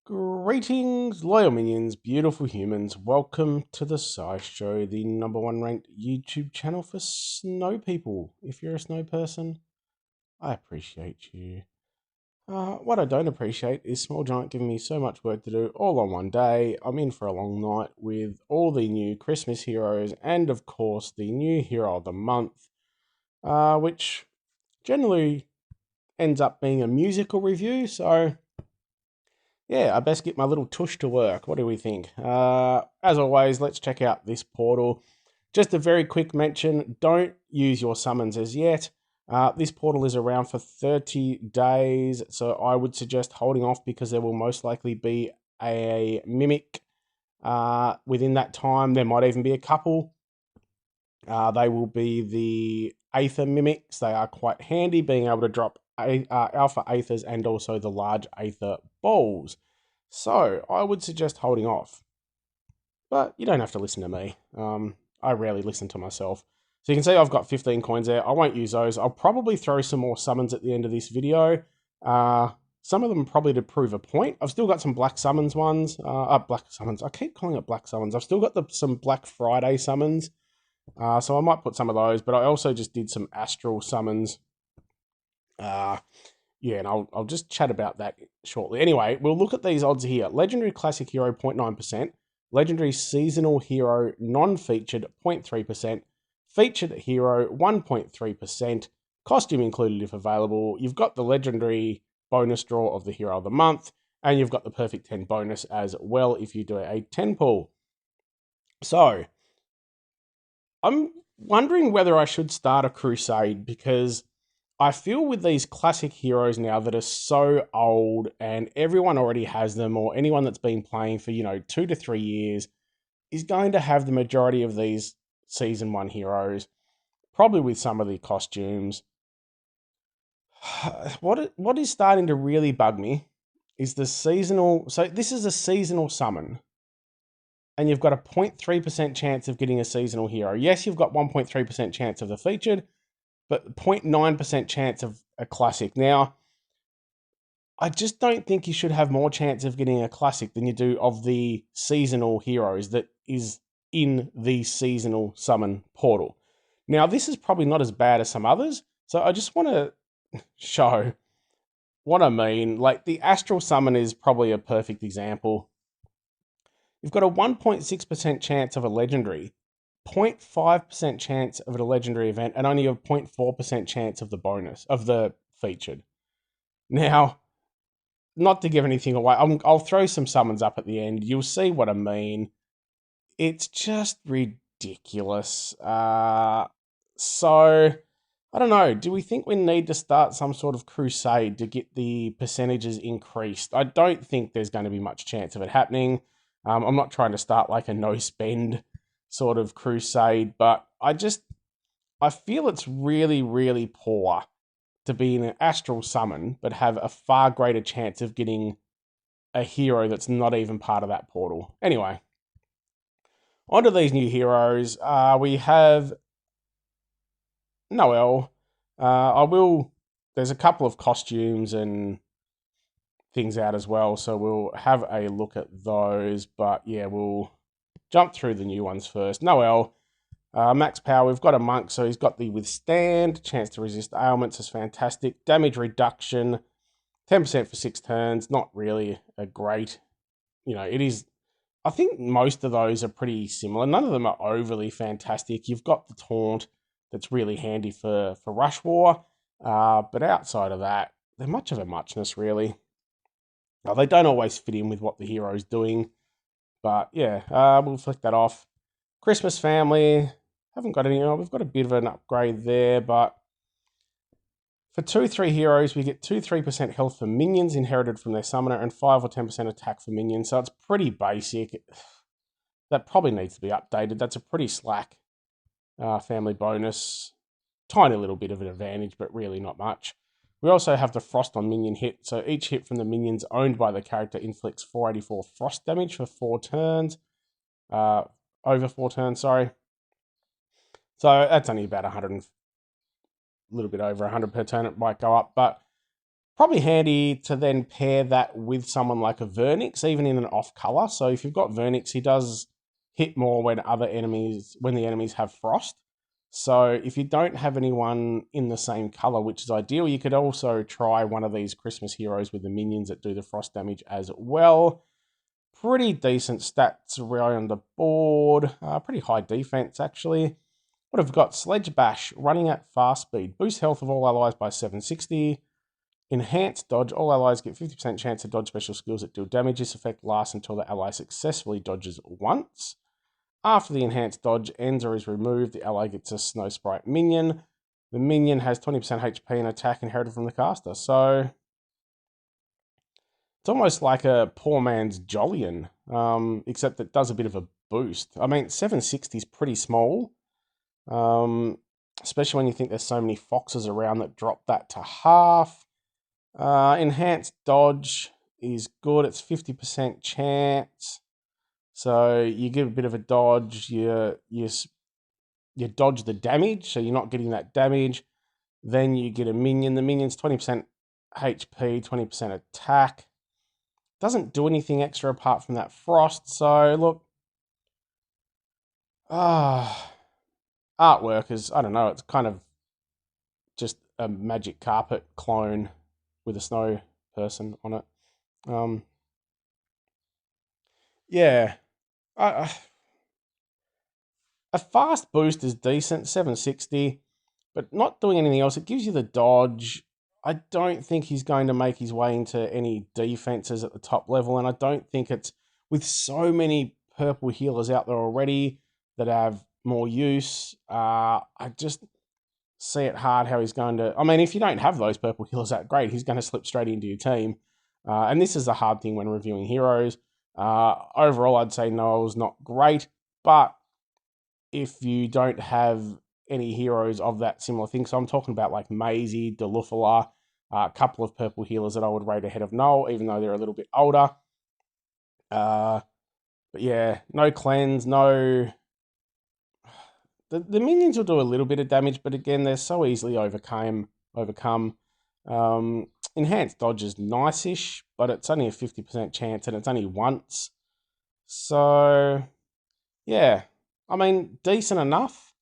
Greetings, loyal minions, beautiful humans. Welcome to the Sci Show, the #1 ranked YouTube channel for snow people. If you're a snow person, I appreciate you. What I don't appreciate is Small Giant giving me so much work to do all on one day. I'm in for a long night with all the new Christmas heroes and, of course, the new hero of the month, which generally ends up being a musical review. So yeah, I best get my little tush to work. What do we think? As always, let's check out this portal. Just a very quick mention, don't use your summons as yet. This portal is around for 30 days, so I would suggest holding off because there will most likely be a mimic within that time. There might even be a couple. They will be the Aether mimics. They are quite handy, being able to drop alpha Aethers and also the large Aether balls. So I would suggest holding off. But you don't have to listen to me. I rarely listen to myself. So you can see I've got 15 coins there. I won't use those. I'll probably throw some more summons at the end of this video. Some of them probably to prove a point. I've still got some Black Summons ones. Black Summons. I keep calling it Black Summons. I've still got some Black Friday summons. So I might put some of those, but I also just did some Astral summons. Yeah, and I'll just chat about that shortly. Anyway, we'll look at these odds here. Legendary Classic Hero, 0.9%. Legendary Seasonal Hero, non-featured, 0.3%. Featured Hero, 1.3%. Costume included if available. You've got the Legendary bonus draw of the Hero of the Month, and you've got the Perfect 10 bonus as well if you do a 10 pull. So, I'm wondering whether I should start a crusade because I feel with these classic heroes now that are so old and everyone already has them, or anyone that's been playing for, 2 to 3 years is going to have the majority of these Season 1 heroes, probably with some of the costumes. What is starting to really bug me is the seasonal. So this is a seasonal summon, and you've got a 0.3% chance of getting a seasonal hero. Yes, you've got 1.3% chance of the featured, but 0.9% chance of a classic. Now, I just don't think you should have more chance of getting a classic than you do of the seasonal heroes that is in the seasonal summon portal. Now, this is probably not as bad as some others, so I just want to show what I mean. Like, the Astral summon is probably a perfect example. You've got a 1.6% chance of a legendary, 0.5% chance of a legendary event, and only a 0.4% chance of the bonus, of the featured. Now, not to give anything away, I'll throw some summons up at the end. You'll see what I mean. It's just ridiculous. So, I don't know. Do we think we need to start some sort of crusade to get the percentages increased? I don't think there's going to be much chance of it happening. I'm not trying to start like a no-spend sort of crusade, but I feel it's really, really poor to be in an Astral summon, but have a far greater chance of getting a hero that's not even part of that portal. Anyway, onto these new heroes. We have Noel. There's a couple of costumes and things out as well, so we'll have a look at those, but yeah, we'll jump through the new ones first. Noel, max power, we've got a monk, so he's got the withstand, chance to resist ailments is fantastic, damage reduction, 10% for 6 turns, not really a great, it is, I think most of those are pretty similar, none of them are overly fantastic. You've got the taunt, that's really handy for Rush War, but outside of that, they're much of a muchness, really. They don't always fit in with what the hero's doing, but yeah, we'll flick that off. Christmas family, haven't got any, we've got a bit of an upgrade there, but for 2/3 heroes, we get 2-3% health for minions inherited from their summoner and 5 or 10% attack for minions, so it's pretty basic. That probably needs to be updated. That's a pretty slack family bonus. Tiny little bit of an advantage, but really not much. We also have the frost on minion hit, so each hit from the minions owned by the character inflicts 484 frost damage for 4 turns. Over 4 turns, sorry. So that's only about 100, a little bit over 100 per turn, it might go up, but Probably handy to then pair that with someone like a Vernix, even in an off color. So if you've got Vernix, he does hit more when the enemies have frost. So if you don't have anyone in the same color, which is ideal, you could also try one of these Christmas heroes with the minions that do the frost damage as well. Pretty decent stats around the board. Pretty high defense, actually. What have we got? Sledge Bash, running at fast speed. Boost health of all allies by 760. Enhanced dodge. All allies get 50% chance to dodge special skills that deal damage. This effect lasts until the ally successfully dodges once. After the enhanced dodge ends or is removed, the ally gets a Snow Sprite minion. The minion has 20% HP and attack inherited from the caster. So it's almost like a poor man's Jolyon, except it does a bit of a boost. I mean, 760 is pretty small, especially when you think there's so many foxes around that drop that to half. Enhanced dodge is good. It's 50% chance. So you give a bit of a dodge, you dodge the damage, so you're not getting that damage. Then you get a minion. The minion's 20% HP, 20% attack. Doesn't do anything extra apart from that frost. So look, artwork is, I don't know, it's kind of just a magic carpet clone with a snow person on it. Yeah. A fast boost is decent, 760, but not doing anything else. It gives you the dodge. I don't think he's going to make his way into any defenses at the top level, and I don't think it's, with so many purple healers out there already that have more use, I just see it hard how he's going to... I mean, if you don't have those purple healers that great, he's going to slip straight into your team. And this is the hard thing when reviewing heroes. Overall, I'd say Noel's not great, but if you don't have any heroes of that similar thing, so I'm talking about like Maisie, Delufala, a couple of purple healers that I would rate ahead of Noel, even though they're a little bit older. But yeah, no cleanse, no... The minions will do a little bit of damage, but again, they're so easily overcome. Enhanced dodge is nice-ish, but it's only a 50% chance, and it's only once. So, yeah. I mean, decent enough,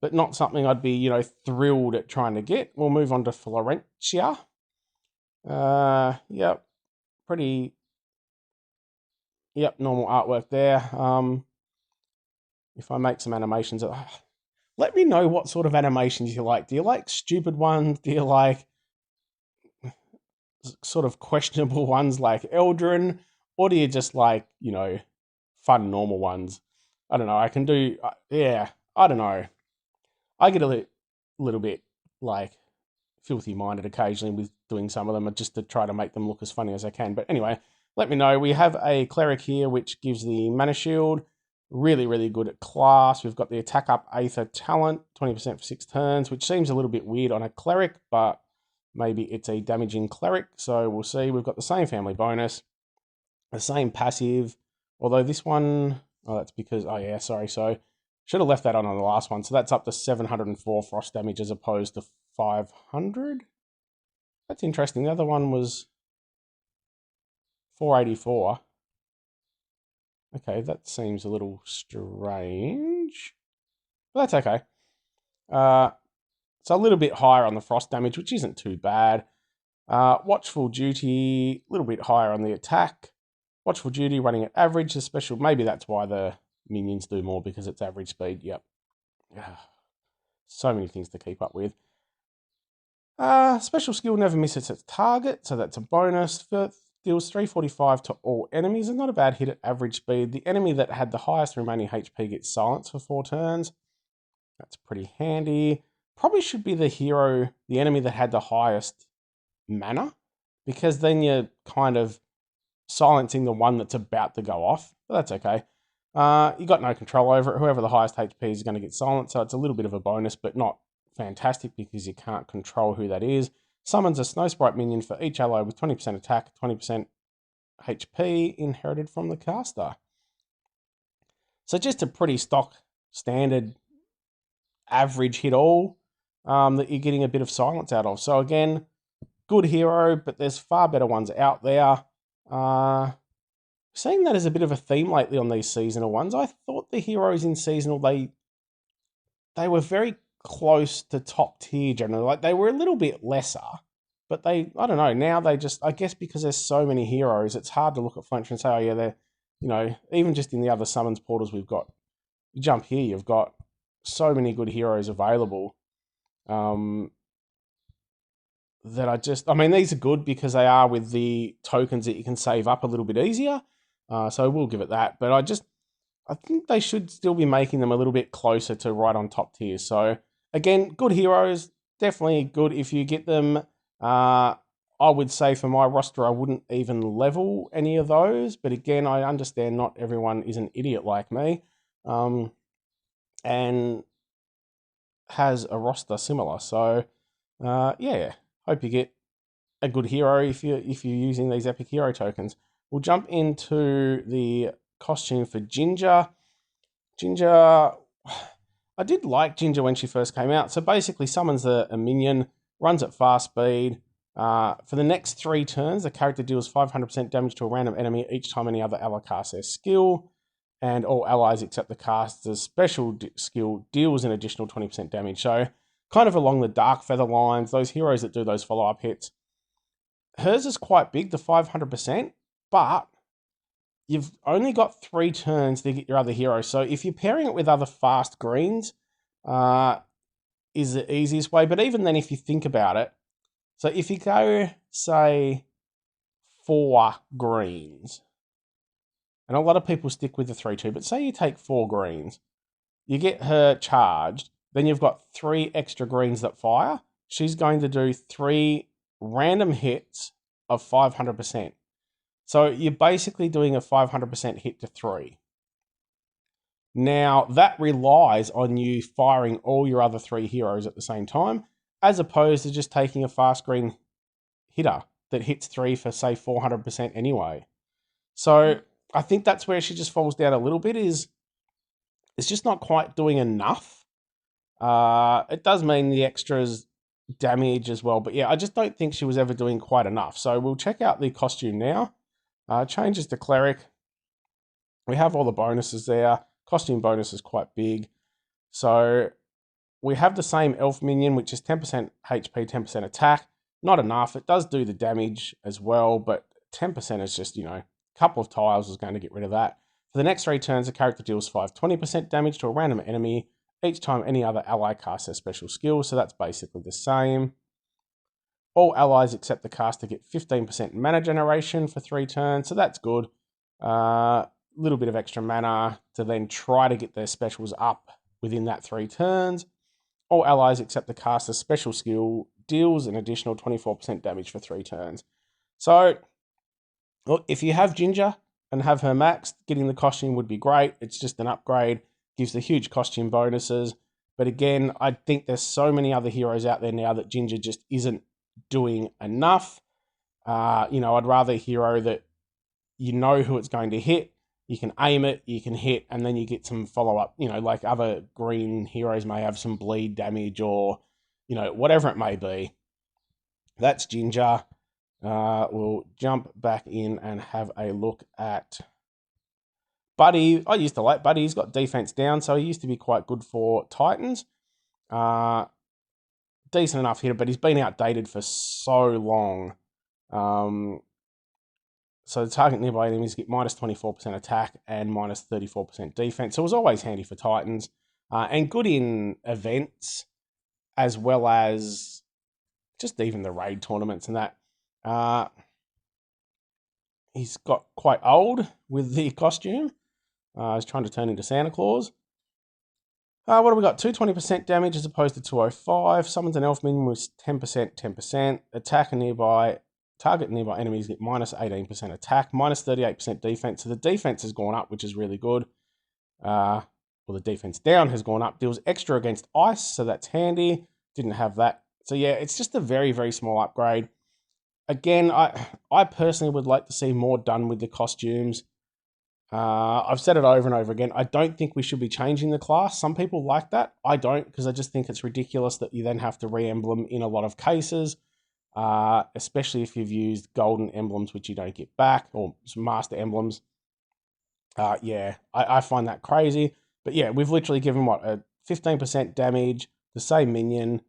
but not something I'd be, thrilled at trying to get. We'll move on to Florencia. Yep. Normal artwork there. If I make some animations, let me know what sort of animations you like. Do you like stupid ones? Do you like sort of questionable ones like Eldrin? Or do you just like, fun, normal ones? I don't know. I can do, I don't know. I get a little bit, like, filthy-minded occasionally with doing some of them just to try to make them look as funny as I can. But anyway, let me know. We have a cleric here, which gives the mana shield. Really, really good at class. We've got the attack up Aether talent, 20% for 6 turns, which seems a little bit weird on a cleric, but maybe it's a damaging cleric, so we'll see. We've got the same family bonus, the same passive, although this one, that's because, so should have left that on the last one. So that's up to 704 frost damage as opposed to 500. That's interesting. The other one was 484. Okay, that seems a little strange, but that's okay. It's a little bit higher on the frost damage, which isn't too bad. Watchful Duty, a little bit higher on the attack. Watchful Duty running at average, the special, maybe that's why the minions do more, because it's average speed. Yep. So many things to keep up with. Special skill never misses its target, so that's a bonus. Deals 345 to all enemies, and not a bad hit at average speed. The enemy that had the highest remaining HP gets silenced for 4 turns. That's pretty handy. Probably should be the enemy that had the highest mana, because then you're kind of silencing the one that's about to go off, but that's okay. You got no control over it. Whoever the highest HP is going to get silenced, so it's a little bit of a bonus, but not fantastic because you can't control who that is. Summons a Snow Sprite minion for each ally with 20% attack, 20% HP inherited from the caster. So just a pretty stock, standard, average hit all that you're getting a bit of silence out of. So again, good hero, but there's far better ones out there. Seeing that as a bit of a theme lately on these seasonal ones, I thought the heroes in seasonal, they were very close to top tier generally. Like, they were a little bit lesser, but I don't know, now they just, I guess because there's so many heroes, it's hard to look at Fletcher and say, oh yeah, they're, even just in the other summons portals we've got, you jump here, you've got so many good heroes available. That I mean, these are good because they are with the tokens that you can save up a little bit easier. So we'll give it that. But I think they should still be making them a little bit closer to right on top tier. So again, good heroes, definitely good if you get them. I would say for my roster, I wouldn't even level any of those. But again, I understand not everyone is an idiot like me, and has a roster similar. So yeah, hope you get a good hero if you're using these epic hero tokens. We'll jump into the costume for Ginger. Ginger, I did like Ginger when she first came out. So basically summons a minion, runs at fast speed. For the next 3 turns, the character deals 500% damage to a random enemy each time any other ally casts their skill, and all allies except the caster's special skill deals an additional 20% damage. So kind of along the Dark Feather lines, those heroes that do those follow-up hits. Hers is quite big, the 500%, but you've only got 3 turns to get your other hero. So if you're pairing it with other fast greens, is the easiest way. But even then, if you think about it, so if you go, say, 4 greens, and a lot of people stick with the 3-2, but say you take 4 greens, you get her charged, then you've got 3 extra greens that fire. She's going to do 3 random hits of 500%. So you're basically doing a 500% hit to 3. Now, that relies on you firing all your other 3 heroes at the same time, as opposed to just taking a fast green hitter that hits 3 for, say, 400% anyway. So I think that's where she just falls down a little bit, is it's just not quite doing enough. It does mean the extras damage as well, but yeah, I just don't think she was ever doing quite enough. So we'll check out the costume now. Changes to Cleric. We have all the bonuses there. Costume bonus is quite big. So we have the same elf minion, which is 10% HP, 10% attack. Not enough. It does do the damage as well, but 10% is just, a couple of tiles is going to get rid of that. For the next 3 turns, the character deals 20% damage to a random enemy each time any other ally casts their special skill. So that's basically the same. All allies except the caster get 15% mana generation for 3 turns, so that's good. Little bit of extra mana to then try to get their specials up within that 3 turns. All allies except the caster's special skill deals an additional 24% damage for 3 turns. So, look, if you have Ginger and have her maxed, getting the costume would be great. It's just an upgrade, gives the huge costume bonuses. But again, I think there's so many other heroes out there now that Ginger just isn't doing enough. I'd rather a hero that you know who it's going to hit, you can aim it, you can hit, and then you get some follow-up, like other green heroes may have some bleed damage or, whatever it may be. That's Ginger. We'll jump back in and have a look at Buddy. I used to like Buddy. He's got defense down, so he used to be quite good for Titans. Decent enough hitter, but he's been outdated for so long. So the target nearby enemies get minus 24% attack and minus 34% defense. So it was always handy for Titans, and good in events as well as just even the raid tournaments and that. He's got quite old with the costume. He's trying to turn into Santa Claus. What have we got? 220% damage as opposed to 205. Summons an elf minion with 10%. Attack and target nearby enemies get minus 18% attack, minus 38% defense. So the defense has gone up, which is really good. The defense down has gone up. Deals extra against ice, so that's handy. Didn't have that. So yeah, it's just a very, very small upgrade. Again, I personally would like to see more done with the costumes. I've said it over and over again. I don't think we should be changing the class. Some people like that. I don't, because I just think it's ridiculous that you then have to re-emblem in a lot of cases. especially if you've used golden emblems, which you don't get back, or some master emblems. Yeah, I find that crazy. But yeah, we've literally given, what, a 15% damage, the same minion,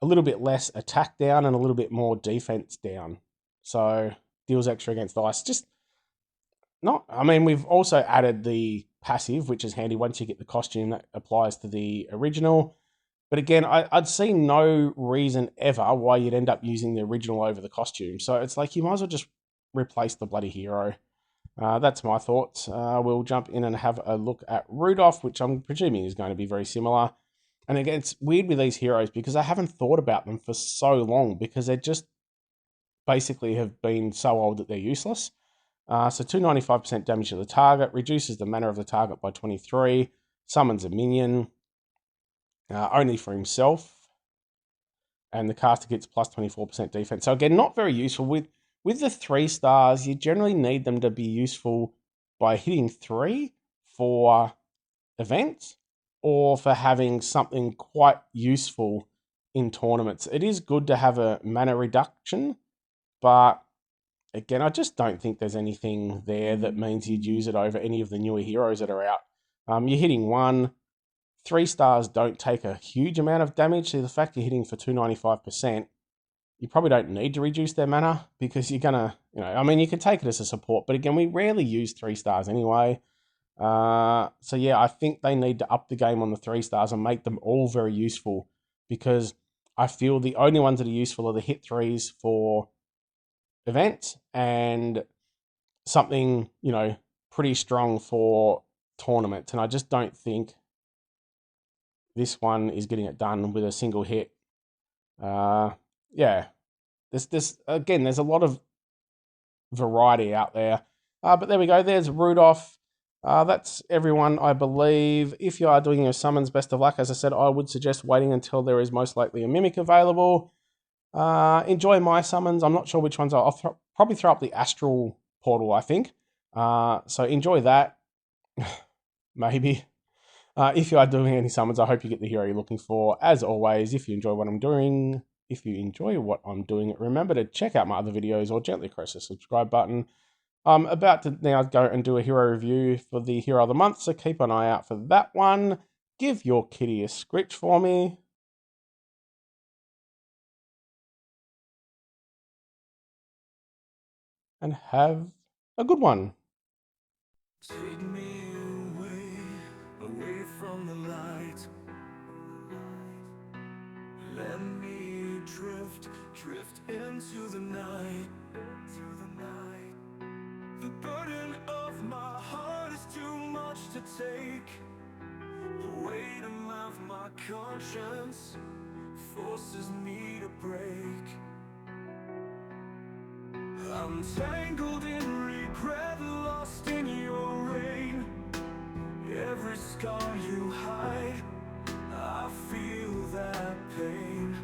a little bit less attack down, and a little bit more defense down. So deals extra against ice. Just not, I mean, we've also added the passive, which is handy once you get the costume that applies to the original. But again, I'd see no reason ever why you'd end up using the original over the costume. So it's like you might as well just replace the bloody hero. That's my thoughts. We'll jump in and have a look at Rudolph, which I'm presuming is going to be very similar. And again, it's weird with these heroes because I haven't thought about them for so long because they just basically have been so old that they're useless. So 295% damage to the target, reduces the mana of the target by 23, summons a minion, only for himself, and the caster gets plus 24% defense. So again, not very useful. With the 3 stars, you generally need them to be useful by hitting 3 for events or for having something quite useful in tournaments. It is good to have a mana reduction, but again, I just don't think there's anything there that means you'd use it over any of the newer heroes that are out. You're hitting 1. 3 stars don't take a huge amount of damage, so the fact you're hitting for 295%, you probably don't need to reduce their mana because you're going to, I mean, you can take it as a support, but again, we rarely use 3 stars anyway. So yeah, I think they need to up the game on the 3 stars and make them all very useful because I feel the only ones that are useful are the hit 3s for events and something, pretty strong for tournaments. And I just don't think this one is getting it done with a single hit. Yeah, there's a lot of variety out there. But there we go. There's Rudolph. That's everyone, I believe. If you are doing your summons, best of luck. As I said, I would suggest waiting until there is most likely a Mimic available. Enjoy my summons. I'm not sure which ones I'll probably throw up the Astral portal, I think. So enjoy that. Maybe. If you are doing any summons, I hope you get the hero you're looking for. As always, if you enjoy what I'm doing, remember to check out my other videos or gently press the subscribe button. I'm about to now go and do a hero review for the Hero of the Month, so keep an eye out for that one. Give your kitty a script for me. And have a good one. Take me away from the light. Let me drift into the night. The burden of my heart is too much to take. The weight of my conscience forces me to break. I'm tangled in regret, lost in your rain. Every scar you hide, I feel that pain.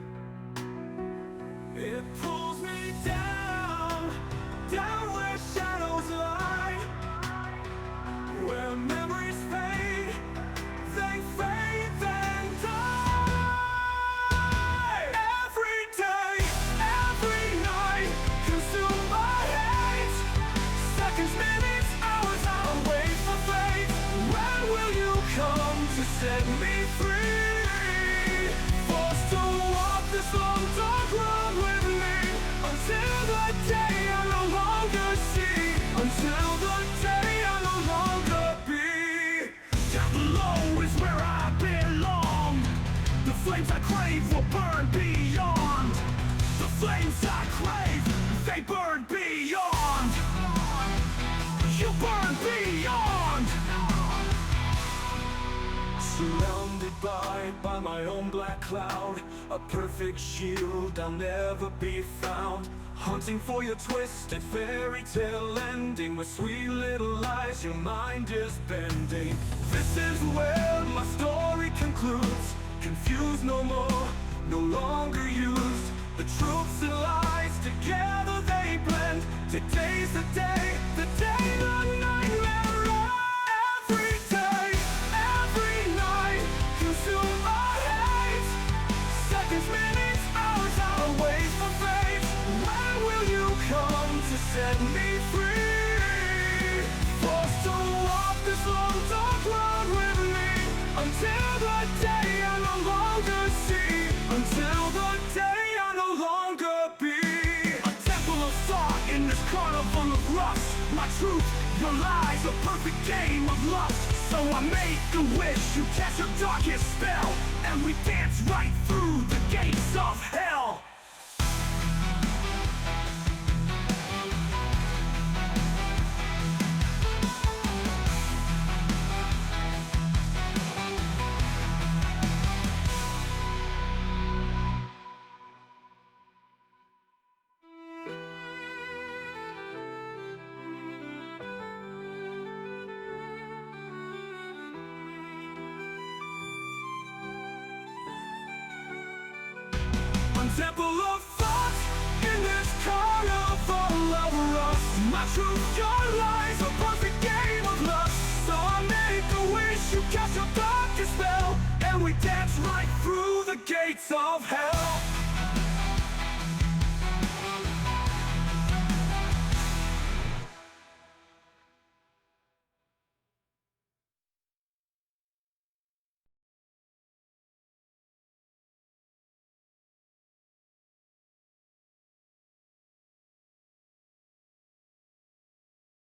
It pulls me down where shadows lie, where memories fade, they fade then die. Every day, every night, consumed by hate. Seconds, minutes, hours, I wait for fate. When will you come to set me free? Forced to walk this long dark road with me, until the day I no longer see, until the day I no longer be. Down below is where I belong. The flames I crave will burn beyond. The flames I crave, they burn beyond. You burn beyond. Surrounded by my own black cloud, a perfect shield, I'll never be found. Hunting for your twisted fairy tale ending, with sweet little lies your mind is bending. This is where my story concludes. Confused no more, no longer used. The truths and lies together they blend. Today's the day, the nightmare. Every day, every night, consumed by hate. Seconds, minutes, hours, I'll wait for fate. truth, your lies a perfect game of lust. So I make a wish, you cast your darkest spell, and we dance right through the gates of hell. Temple of thoughts in this carnival of rust. My truth, your lies, a perfect game of lust. So I make a wish, you cast your darkest spell, and we dance right through the gates of hell.